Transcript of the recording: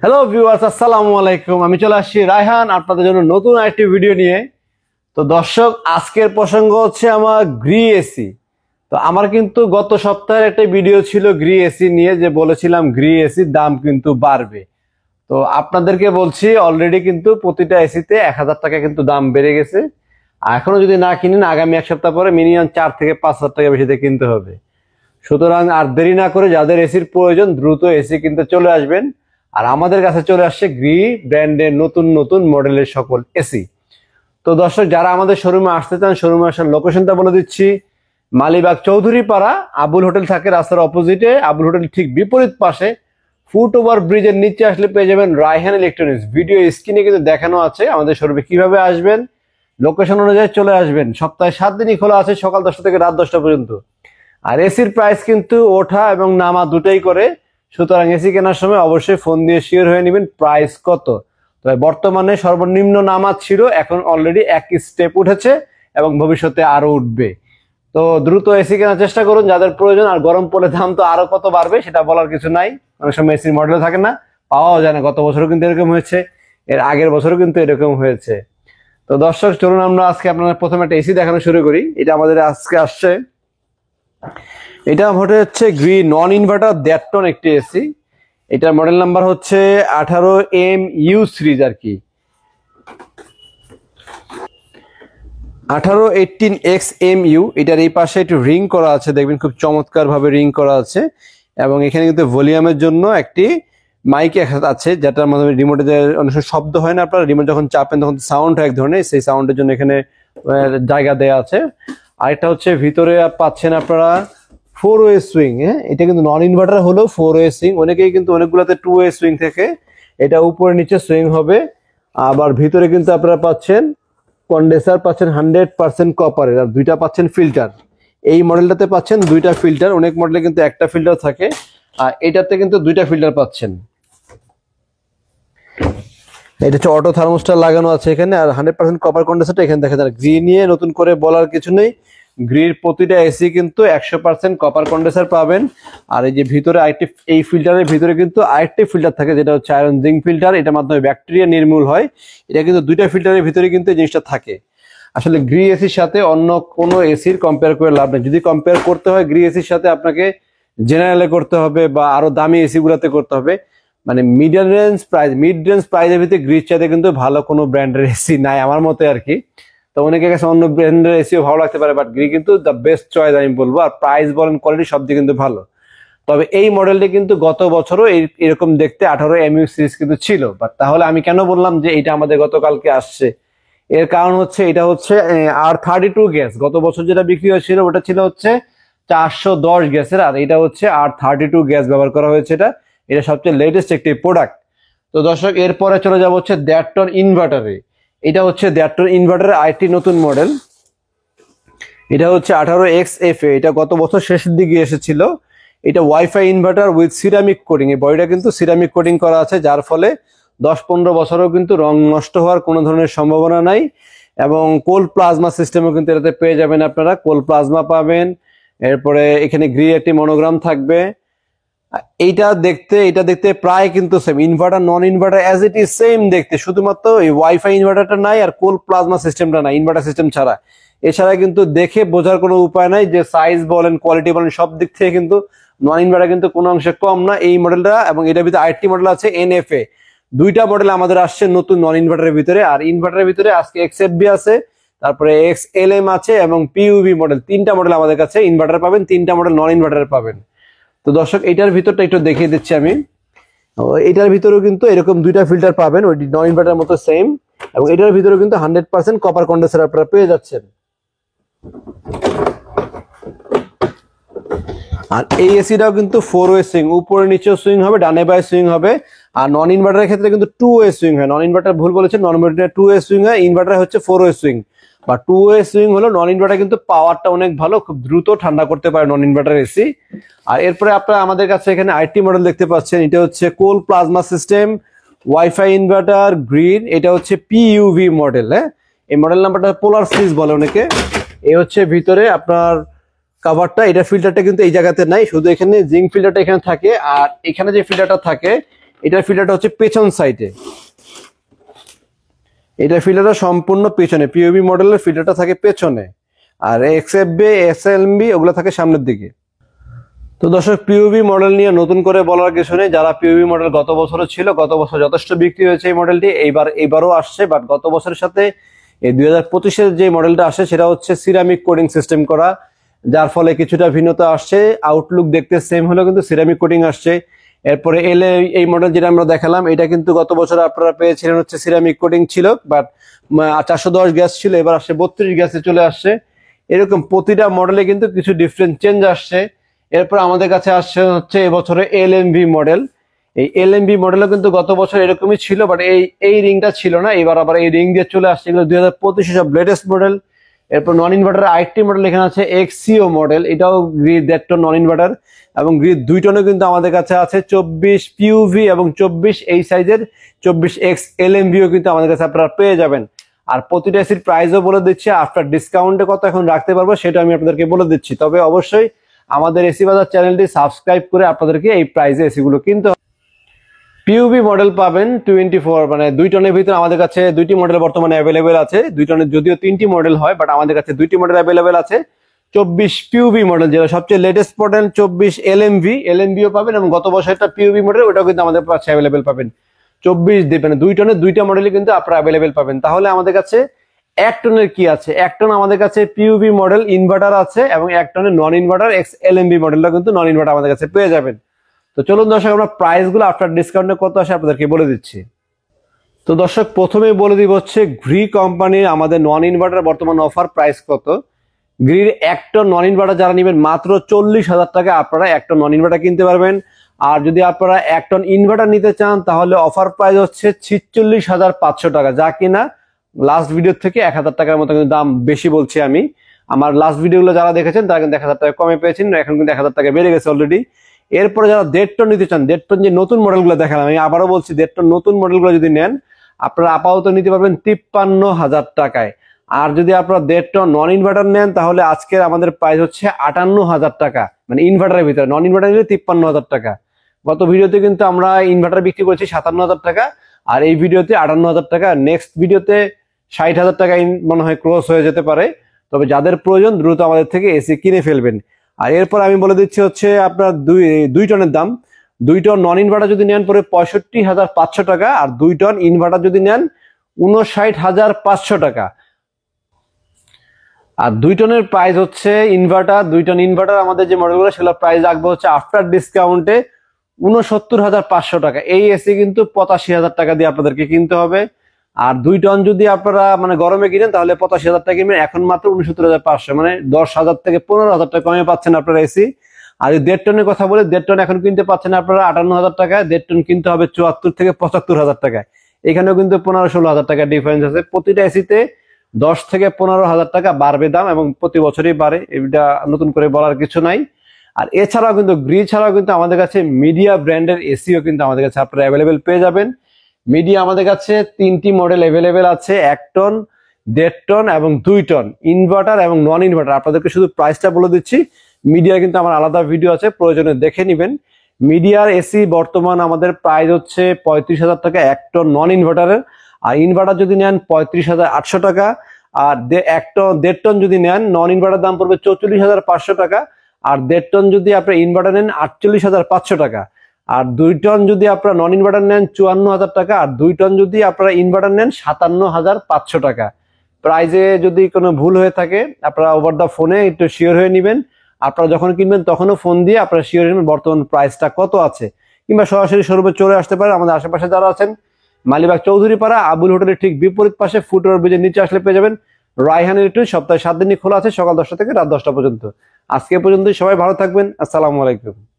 Hello viewers, আসসালামু আলাইকুম। আমি চলে আসছি রায়হান আপনাদের জন্য নতুন আরেকটি ভিডিও নিয়ে। তো দর্শক, আজকের প্রসঙ্গ হচ্ছে আমার গ্রি এসি। তো আমার কিন্তু গত সপ্তাহের একটা ভিডিও ছিল গ্রি এসি নিয়ে, যে বলেছিলাম গ্রি এসির দাম কিন্তু বাড়বে। তো আপনাদেরকে বলছি, অলরেডি কিন্তু প্রতিটা এসিতে 1000 টাকা কিন্তু দাম বেড়ে গেছে। আর এখনো যদি না কিনেন, আগামী এক সপ্তাহ পরে মিনিমাম 4 থেকে 5 হাজার টাকা বেশিতে কিনতে হবে। সুতরাং আর দেরি না করে যাদের এসির প্রয়োজন দ্রুত এসি কিনতে চলে আসবেন। আর আমাদের কাছে চলে আসছে গ্রি ব্র্যান্ডের নতুন নতুন মডেলের সকল এসি। তো দর্শক, যারা আমাদের শোরুমে আসতে চান, শোরুমে আসার লোকেশনটা বলে দিচ্ছি। মালিবাগ চৌধুরী পাড়া, আবুল হোটেল থাকে রাস্তার অপোজিটে। আবুল হোটেল ঠিক বিপরীত পাশে ফুট ওভার ব্রিজের নিচে আসলে পেয়ে যাবেন রায়হান ইলেকট্রনিক্স। ভিডিও স্ক্রিনে কিন্তু দেখানো আছে আমাদের শোরুমে কিভাবে আসবেন। লোকেশন অনুযায়ী চলে আসবেন। সপ্তাহে 7 দিনই খোলা আছে, সকাল 10টা থেকে রাত 10টা পর্যন্ত। আর এসির প্রাইস কিন্তু ওঠা এবং নামা দুটাই করে। সুতরাং এসি কেনার সময় অবশ্যই ফোন দিয়ে শিওর হয়ে নেবেন প্রাইস কত। তবে বর্তমানে সর্বনিম্ন নামা ছিল, এখন অলরেডি এক স্টেপ উঠেছে এবং ভবিষ্যতে আরো উঠবে। তো দ্রুত এসি কেনার চেষ্টা করুন যাদের প্রয়োজন। আর গরম পড়লে দাম তো আরো কত বাড়বে সেটা বলার কিছু নাই। অনেক সময় এসির মডেল থাকে না, পাওয়াও যায় না। গত বছরও কিন্তু এরকম হয়েছে, এর আগের বছরও কিন্তু এরকম হয়েছে। তো দর্শক, চলুন আমরা আজকে আপনাদের প্রথমে একটা এসি দেখানো শুরু করি। এটা আমাদের আজকে আসছে, এটা হচ্ছে গ্রি নন ইনভার্টার 1.5 টন একটি এসি। এটার মডেল নাম্বার হচ্ছে 18MU সিরিজ আর কি, 1818XMU। এটার এই পাশে একটু রিং করা আছে, দেখবেন খুব চমৎকার ভাবে রিং করা আছে। এবং এখানে কিন্তু ভলিউমের জন্য একটি মাইক আছে, যেটার মাধ্যমে রিমোটে অনেক সময় শব্দ হয় না, আপনারা রিমোট যখন চাপেন তখন সাউন্ড হয় এক ধরনের, সেই সাউন্ডের জন্য এখানে জায়গা দেওয়া আছে। আরেকটা হচ্ছে ভিতরে পাচ্ছেন আপনারা 4-ওয়ে সুইং। হ্যাঁ, এটা কিন্তু নন ইনভার্টার হলেও 4-ওয়ে সুইং। অনেকেই কিন্তু অনেকগুলোতে 2-ওয়ে সুইং থেকে, এটা উপরে নিচে সুইং হবে। আবার ভিতরে কিন্তু আপনারা পাচ্ছেন কন্ডেন্সার, পাচ্ছেন 100% কপারের, আর দুইটা পাচ্ছেন ফিল্টার। এই মডেলটাতে পাচ্ছেন দুইটা ফিল্টার, অনেক মডেলে কিন্তু একটা ফিল্টার থাকে, আর এটাতে কিন্তু দুইটা ফিল্টার পাচ্ছেন। এটা হচ্ছে অটো থার্মোস্টার লাগানো আছে এখানে, আর 100% কপার কন্ডেন্সারটা এখানে দেখা যায়। গ্রি নিয়ে নতুন করে বলার কিছু নেই, গ্রির প্রতিটা এসি কিন্তু 100% কপার কন্ডেন্সার পাবেন। আর এই যে ভিতরে আরেকটি, এই ফিল্টারের ভিতরে কিন্তু আরেকটি ফিল্টার থাকে, যেটা হচ্ছে আয়রন জিঙ্ক ফিল্টার। এটার মাধ্যমে ব্যাকটেরিয়া নির্মূল হয়। এটা কিন্তু দুইটা ফিল্টারের ভিতরে কিন্তু এই জিনিসটা থাকে। আসলে গ্রি এসির সাথে অন্য কোনো এসির কম্পেয়ার করে লাভ নেই। যদি কম্পেয়ার করতে হয় গ্রি এসির সাথে, আপনাকে জেনারেলে করতে হবে বা আরো দামি এসি গুলাতে করতে হবে। মানে মিড রেঞ্জ প্রাইজের ভিতরে গ্রির চাইতে কিন্তু ভালো কোনো ব্র্যান্ডের এসি নাই আমার মতে আর কি। তো অনেকের কাছে অন্য ব্র্যান্ডের এসিও ভালো লাগতে পারে, বাট গ্রি কিন্তু দ্য বেস্ট চয়েস আমি বলবো। আর প্রাইস বলেন, কোয়ালিটি সব দিকে কিন্তু ভালো। তবে এই মডেলটি কিন্তু গত বছরও এরকম দেখতে 18MU সিরিজ কিন্তু ছিল। বাট তাহলে আমি কেন বললাম যে এটা আমাদের গতকালকে আসছে? এর কারণ হচ্ছে এটা হচ্ছে R32 গ্যাস। গত বছর যেটা বিক্রি হয়েছিল ওটা ছিল হচ্ছে 410 গ্যাসের, আর এটা হচ্ছে R32 গ্যাস ব্যবহার করা হয়েছে। এটা সবচেয়ে লেটেস্ট একটি প্রোডাক্ট। তো দর্শক, এরপরে চলে যাবো হচ্ছে 1.5 টন ইনভার্টারে। এটা হচ্ছে 1.5 টন ইনভার্টারের আরেকটি নতুন মডেল। এটা হচ্ছে 18XFA। এটা গত বছর শেষের দিকে এসেছিল। এটা wifi inverter with ceramic coating. এই বডিটা কিন্তু সিরামিক কোটিং করা আছে, যার ফলে 10-15 বছরও কিন্তু রং নষ্ট হওয়ার কোনো ধরনের সম্ভাবনা নাই। এবং কোল্ড প্লাজমা সিস্টেমও কিন্তু এটাতে পেয়ে যাবেন আপনারা, কোল্ড প্লাজমা পাবেন। এরপরে এখানে গ্রি একটি মনোগ্রাম থাকবে। এটা দেখতে প্রায় কিন্তু same, inverter non inverter as it is same দেখতে। শুধুমাত্র এই ওয়াইফাই ইনভার্টারটা নাই আর কোল্ড প্লাজমা সিস্টেমটা নাই, ইনভার্টার সিস্টেম ছাড়া। এছাড়া কিন্তু দেখে বোঝার কোনো উপায় নাই যে সাইজ বলেন, কোয়ালিটি বলেন, সব দিক থেকে কিন্তু নন ইনভার্টার কিন্তু কোনো অংশে কম না এই মডেলটা। এবং এটার ভিতরে আরেকটি মডেল আছে NFA। দুইটা মডেল আমাদের আসছে নতুন নন ইনভার্টারের ভিতরে। আর ইনভার্টারের ভিতরে আজকে XFB আছে, তারপরে XLM আছে এবং PUV মডেল। 3টা মডেল আমাদের কাছে ইনভার্টার পাবেন, 3টা মডেল নন ইনভার্টার পাবেন। তো দর্শক, এটার ভিতরটা একটু দেখিয়ে দিচ্ছি আমি। এটার ভিতরেও কিন্তু এরকম দুইটা ফিল্টার পাবেন, ওই নন ইনভার্টার মতো সেম। এবং এটার ভিতরেও কিন্তু 100% কপার কন্ডেন্সার আপনারা পেয়ে যাচ্ছেন। আর এই এসিটাও কিন্তু 4-ওয়ে সুইং, উপরে নিচেও সুইং হবে, ডানে বায়ে সুইং হবে। আর নন ইনভার্টারের ক্ষেত্রে কিন্তু 2-ওয়ে সুইং হয়। নন ইনভার্টার ভুল বলেছেন, নন ইনভার্টার 2-ওয়ে সুইং হয়, ইনভার্টার হচ্ছে 4-ওয়ে সুইং। বা 2-ওয়ে সুইং হলো নন ইনভার্টার, কিন্তু পাওয়ারটা অনেক ভালো, খুব দ্রুত ঠান্ডা করতে পারে নন ইনভার্টার এসি। আর এরপরে আপনারা আমাদের কাছে এখানে আরেকটি মডেল দেখতে পাচ্ছেন। এটা হচ্ছে cold plasma system wifi inverter green. এটা হচ্ছে PUV মডেল। হ্যাঁ, এই মডেল নাম্বারটা পোলার সিরিজ বলে অনেকে। এই হচ্ছে ভিতরে আপনার কাভারটা। এটা ফিল্টারটা কিন্তু এই জায়গাতে নাই, শুধু এখানে জিঙ্ক ফিল্টারটা এখানে থাকে। আর এখানে যে ফিল্টারটা থাকে এটার ফিল্টারটা হচ্ছে পেছন সাইডে, এটার ফিল্টারটা সম্পূর্ণ পেছনে, পিওবি মডেলের ফিল্টারটা থাকে পেছনে, আর এক্সএফবি এসএলবি ওগুলো থাকে সামনের দিকে। তো দর্শক, পিওবি মডেল নিয়ে নতুন করে বলার কিছু নেই। যারা পিওবি মডেল গত বছরও ছিল, গত বছর যথেষ্ট বিক্রি হয়েছে এই মডেলটি, এইবারও আসছে। বাট গত বছরের সাথে এই 2025-এর যে মডেলটা আসে সেটা হচ্ছে সিরামিক কোটিং সিস্টেম করা, যার ফলে কিছুটা ভিন্নতা আসছে। আউটলুক দেখতে সেম হলেও কিন্তু সিরামিক কোটিং আসছে। এরপরে এলে এই মডেল যেটা আমরা দেখালাম, এটা কিন্তু গত বছর আপনারা পেয়েছিলেন হচ্ছে সিরামিক কোটিং ছিল, বাট 410 গ্যাস ছিল, এবার আসছে 32 গ্যাসে চলে আসছে। এরকম প্রতিটা মডেলে কিন্তু কিছু ডিফারেন্ট চেঞ্জ আসছে। এরপর আমাদের কাছে আসছে হচ্ছে এবছরে এলএমভি মডেল। এই এলএমভি মডেলও কিন্তু গত বছর এরকমই ছিল, বাট এই রিংটা ছিল না, এবার আবার এই রিং দিয়ে চলে আসছে। এগুলো 2025 সব লেটেস্ট মডেল। এরপর নন ইনভার্টার আরেকটি মডেল এখানে আছে এক্সিও মডেল, এটাও গ্রিড 1.5 টন নন ইনভার্টার, এবং গ্রিড 2 টনও কিন্তু আমাদের কাছে আছে। 24 পিউভি এবং 24 এই সাইজের 24X এলএমভিও কিন্তু আমাদের কাছে আপনারা পেয়ে যাবেন। আর প্রতিটা এসির প্রাইসও বলে দিচ্ছি, আফটার ডিসকাউন্টে কত এখন রাখতে পারবো সেটা আমি আপনাদেরকে বলে দিচ্ছি। তবে অবশ্যই আমাদের এসি বাজার চ্যানেলটি সাবস্ক্রাইব করে আপনাদেরকে এই প্রাইসে এসিগুলো কিনতে হবে। পিউবি মডেল পাবেন 24, মানে 2 টনের ভিতরে আমাদের কাছে দুইটি মডেল বর্তমানে অ্যাভেলেবেল আছে। 2 টনের যদিও 3টি মডেল হয়, বাট আমাদের কাছে 2টি মডেল অ্যাভেলেবেল আছে। 24 পিউবি মডেল যেটা সবচেয়ে লেটেস্ট মডেল, 24 এলএমভিও পাবেন, এবং গত বছরটা পিউবি মডেল ওটাও কিন্তু আমাদের কাছে অ্যাভেলেবেল পাবেন। 24 মানে 2 টনের 2টা মডেলই কিন্তু আপনারা অ্যাভেলেবেল পাবেন। তাহলে আমাদের কাছে 1 টনের কি আছে? 1 টন আমাদের কাছে পিউবি মডেল ইনভার্টার আছে, এবং 1 টনের নন ইনভার্টার এক্স এলএমভি মডেলটা কিন্তু নন ইনভার্টার আমাদের কাছে পেয়ে যাবেন। তো চলুন দর্শক, আমরা প্রাইস গুলো আফটার ডিসকাউন্টে কত আসে আপনাদেরকে বলে দিচ্ছি। তো দর্শক, প্রথমেই বলে দিব হচ্ছে গ্রি কোম্পানির আমাদের নন ইনভার্টার বর্তমান অফার প্রাইস কত। গ্রির 1 টন নন ইনভার্টার যারা নেবেন মাত্র 40,000 টাকা আপনারা 1 টন নন ইনভার্টার কিনতে পারবেন। আর যদি আপনারা 1 টন ইনভার্টার নিতে চান তাহলে অফার প্রাইস হচ্ছে 46,500 টাকা, যা কিনা লাস্ট ভিডিও থেকে 1,000 টাকার মতো কিন্তু দাম বেশি বলছি আমি। আমার লাস্ট ভিডিওগুলো যারা দেখেছেন তারা কিন্তু 1,000 টাকা কমে পেয়েছেন, এখন কিন্তু 1,000 টাকা বেড়ে গেছে অলরেডি। এরপরে যারা 1.5 টন নিতে চান, 1.5 টন যে নতুন মডেলগুলো দেখালাম, আমি আবারও বলছি 1.5 টন নতুন মডেলগুলো যদি নেন আপনারা আপাতত নিতে পারবেন 53,000 টাকায়। আর যদি আপনারা 1.5 টন নন ইনভার্টার নেন তাহলে আজকের আমাদের প্রাইস হচ্ছে 58,000 টাকা, মানে ইনভার্টারের ভিতরে। নন ইনভার্টার নিলে 53,000 টাকা। গত ভিডিওতে কিন্তু আমরা ইনভার্টার বিক্রি করেছি 57,000 টাকা, আর এই ভিডিওতে 58,000 টাকা। নেক্সট ভিডিওতে 60,000 টাকা মনে হয় ক্রস হয়ে যেতে পারে। তবে যাদের প্রয়োজন দ্রুত আমাদের থেকে এসি কিনে ফেলবেন। আর এরপর আমি বলে দিচ্ছি হচ্ছে আপনার 2 টনের দাম। 2 টন নন ইনভার্টার যদি নেন পরে 65,500 টাকা, আর 2 টন ইনভার্টার যদি নেন 59,500 টাকা। আর 2 টনের প্রাইস হচ্ছে ইনভার্টার, 2 টন ইনভার্টার আমাদের যে মডেলগুলো সেগুলো প্রাইস রাখবো হচ্ছে আফটার ডিসকাউন্টে 69,500 টাকা। এই এসি কিন্তু 85,000 টাকা দিয়ে আপনাদেরকে কিনতে হবে। আর 2 টন যদি আপনারা মানে গরমে কিনেন তাহলে 85,000 টাকা কিনবেন, এখন মাত্র 69,500, মানে 10,000 থেকে 15,000 টাকা কমে পাচ্ছেন আপনারা এসি। আর 1.5 টনের কথা বলে, 1.5 টন এখন কিনতে পাচ্ছেন আপনারা 58,000 টাকায়, 1.5 টন কিনতে হবে 74 থেকে 75,000 টাকায়। এখানেও কিন্তু 15-16,000 টাকা ডিফারেন্স আছে। প্রতিটা এসিতে 10 থেকে 15,000 টাকা বাড়বে দাম, এবং প্রতি বছরই বাড়ে, এটা নতুন করে বলার কিছু নাই। আর এছাড়াও কিন্তু গ্রি ছাড়াও কিন্তু আমাদের কাছে মিডিয়া ব্র্যান্ডের এসিও কিন্তু আমাদের কাছে আপনারা অ্যাভেলেবেল পেয়ে যাবেন। মিডিয়া আমাদের কাছে 3টি মডেল অ্যাভেলেবেল আছে, 1 টন, 1.5 টন এবং 2 টন ইনভার্টার এবং নন ইনভার্টার। আপনাদেরকে শুধু প্রাইসটা বলে দিচ্ছি, মিডিয়া কিন্তু আমার আলাদা ভিডিও আছে, প্রয়োজনে দেখে নেবেন। মিডিয়ার এসি বর্তমান আমাদের প্রাইস হচ্ছে 35,000 টাকা 1 টন নন ইনভার্টারের। আর ইনভার্টার যদি নেন 35,800 টাকা। আর 1.5 টন যদি নেন নন ইনভার্টার দাম পড়বে 44,500 টাকা। আর 1.5 টন যদি আপনার ইনভার্টার নেন 48,500 টাকা। আর 2 টন যদি আপনারা নন ইনভার্টার নেন 54,000 টাকা। আর 2 টন যদি আপনারা ইনভার্টার নেন 57,500 টাকা। প্রাইজে যদি কোনো ভুল হয়ে থাকে আপনারা ওভার দা ফোনে একটু শিওর হয়ে নেবেন। আপনারা যখন কিনবেন তখনও ফোন দিয়ে আপনারা শিওর হয়ে নেবেন বর্তমান প্রাইসটা কত আছে, কিংবা সরাসরি শোরুমে চলে আসতে পারেন। আমাদের আশেপাশে যারা আছেন, মালিবাগ চৌধুরীপাড়া আবুল হোটেলের ঠিক বিপরীত পাশে ফুটওভার ব্রিজের নিচে আসলে পেয়ে যাবেন রায়হান ইলেকট্রনিক্স। সপ্তাহে 7 দিনই খোলা আছে, সকাল 10টা থেকে রাত 10টা পর্যন্ত। আজকে পর্যন্ত সবাই ভালো থাকবেন। আসসালামু আলাইকুম।